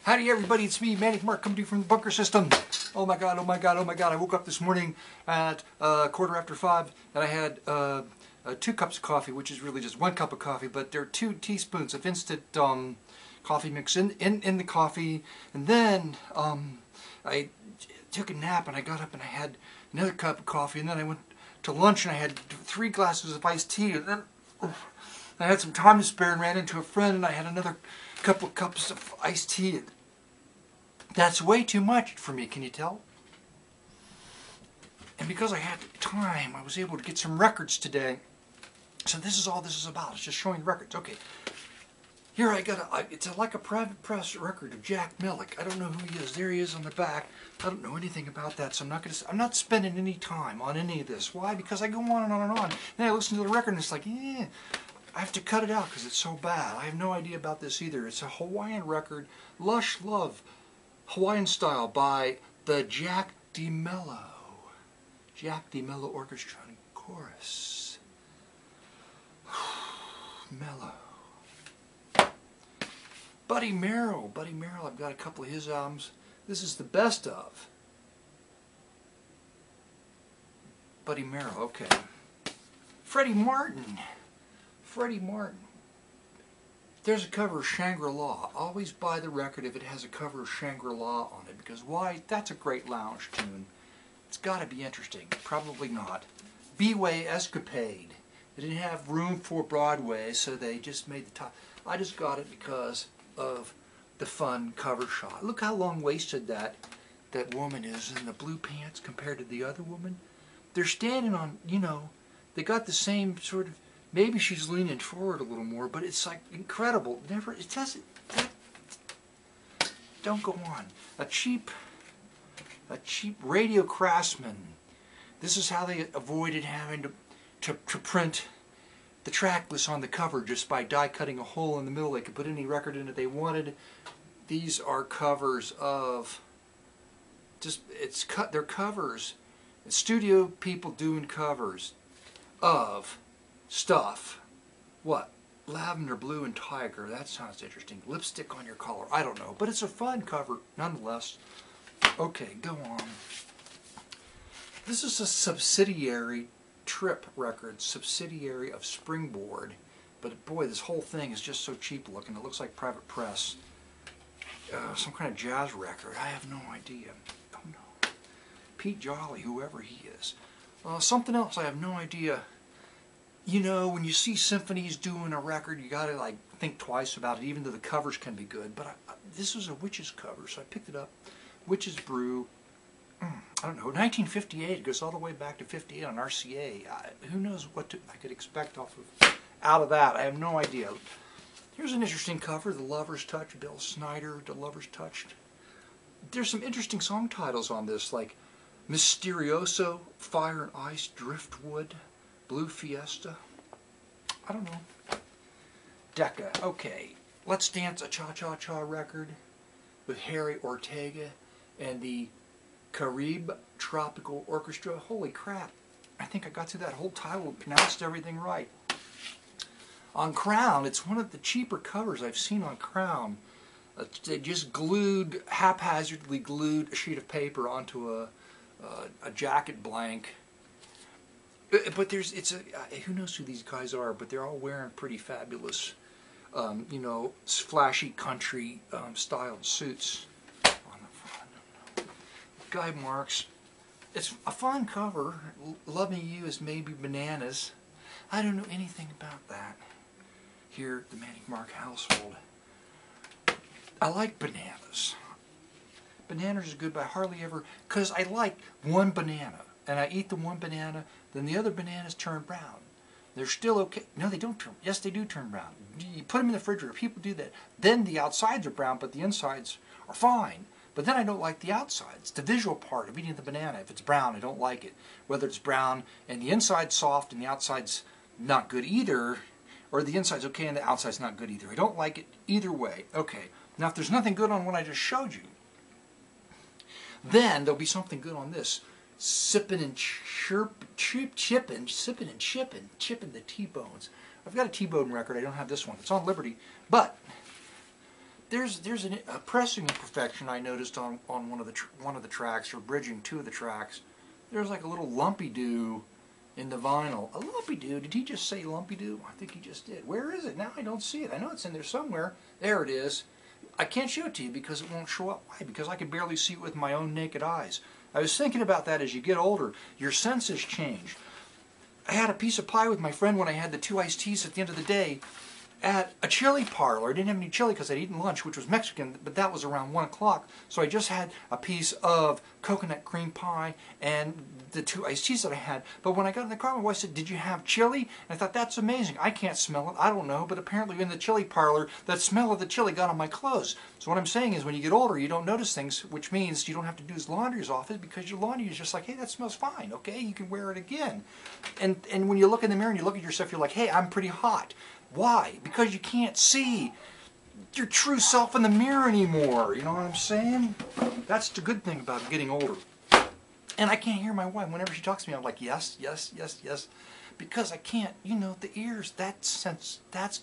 Howdy everybody, it's me, Manic Mark, coming to you from the bunker system. Oh my god, oh my god, oh my god. I woke up this morning at 5:15 and I had 2 cups of coffee, which is really just 1 cup of coffee, but there are 2 teaspoons of instant coffee mix in the coffee. And then I took a nap and I got up and I had another cup of coffee, and then I went to lunch and I had 3 glasses of iced tea, and then I had some time to spare and ran into a friend and I had another couple of cups of iced tea. That's way too much for me, can you tell? And because I had time, I was able to get some records today. So this is all this is about. It's just showing records. Okay. Here I got it's like a private press record of Jack Millick. I don't know who he is. There he is on the back. I don't know anything about that, so I'm not spending any time on any of this. Why? Because I go on and on and on. Then I listen to the record and it's like, I have to cut it out because it's so bad. I have no idea about this either. It's a Hawaiian record, Lush Love, Hawaiian style, by the Jack DeMello. Jack DeMello Orchestra and Chorus. Mellow. Buddy Merrill, I've got a couple of his albums. This is the best of. Buddy Merrill, okay. Freddie Martin. There's a cover of Shangri-La. Always buy the record if it has a cover of Shangri-La on it, because why? That's a great lounge tune. It's got to be interesting. Probably not. B-Way Escapade. They didn't have room for Broadway, so they just made the top. I just got it because of the fun cover shot. Look how long-waisted that woman is in the blue pants compared to the other woman. They're standing on, they got the same sort of. Maybe she's leaning forward a little more, but it's like incredible. It doesn't. Don't go on. A cheap Radio Craftsman. This is how they avoided having to print the track list on the cover just by die cutting a hole in the middle. They could put any record in it they wanted. These are covers of they're covers. Studio people doing covers of stuff. What? Lavender Blue and Tiger. That sounds interesting. Lipstick on Your Collar. I don't know, but it's a fun cover nonetheless. Okay, go on. This is a subsidiary Trip record, subsidiary of Springboard, but boy, this whole thing is just so cheap looking. It looks like private press. Some kind of jazz record. I have no idea. Oh no. Pete Jolly, whoever he is. Something else I have no idea. When you see symphonies doing a record, you gotta think twice about it, even though the covers can be good. But this was a Witches cover, so I picked it up. Witches Brew. I don't know, 1958. It goes all the way back to 58 on RCA. Who knows what I could expect out of that? I have no idea. Here's an interesting cover, The Lover's Touch, Bill Snyder, The Lover's Touch. There's some interesting song titles on this, like Mysterioso, Fire and Ice, Driftwood, Blue Fiesta. I don't know. Decca. Okay, Let's Dance, a Cha-Cha-Cha record with Harry Ortega and the Carib Tropical Orchestra. Holy crap. I think I got through that whole title and pronounced everything right. On Crown, it's one of the cheaper covers I've seen on Crown. They just haphazardly glued a sheet of paper onto a jacket blank. But who knows who these guys are, but they're all wearing pretty fabulous, flashy country styled suits. Guy Marks. It's a fun cover. Loving You is Maybe Bananas. I don't know anything about that here at the Manic Mark household. I like bananas. Bananas is good, but I hardly ever, because I like one banana, and I eat the one banana, then the other bananas turn brown. They're still okay. No, they don't turn. Yes, they do turn brown. You put them in the refrigerator. People do that. Then the outsides are brown, but the insides are fine. But then I don't like the outsides. The visual part of eating the banana. If it's brown, I don't like it. Whether it's brown and the inside's soft and the outside's not good either, or the inside's okay and the outside's not good either. I don't like it either way. Okay. Now, if there's nothing good on what I just showed you, then there'll be something good on this. Sipping and chipping the T-Bones. I've got a T-Bone record. I don't have this one. It's on Liberty. But there's a pressing imperfection I noticed on one of the tracks, or bridging two of the tracks. There's like a little lumpy do in the vinyl. A lumpy do? Did he just say lumpy do? I think he just did. Where is it? Now I don't see it. I know it's in there somewhere. There it is. I can't show it to you because it won't show up. Why? Because I can barely see it with my own naked eyes. I was thinking about that. As you get older, your senses change. I had a piece of pie with my friend when I had the 2 iced teas at the end of the day at a chili parlor. I didn't have any chili because I'd eaten lunch, which was Mexican, but that was around 1 o'clock. So I just had a piece of coconut cream pie and the 2 iced teas that I had. But when I got in the car, my wife said, "Did you have chili?" And I thought, that's amazing. I can't smell it. I don't know. But apparently in the chili parlor, that smell of the chili got on my clothes. So what I'm saying is, when you get older, you don't notice things, which means you don't have to do as laundry as often, because your laundry is just like, hey, that smells fine. Okay, you can wear it again. And when you look in the mirror and you look at yourself, you're like, hey, I'm pretty hot. Why? Because you can't see your true self in the mirror anymore. You know what I'm saying? That's the good thing about getting older. And I can't hear my wife. Whenever she talks to me, I'm like, yes, yes, yes, yes. Because I can't, you know, the ears, that sense, that's...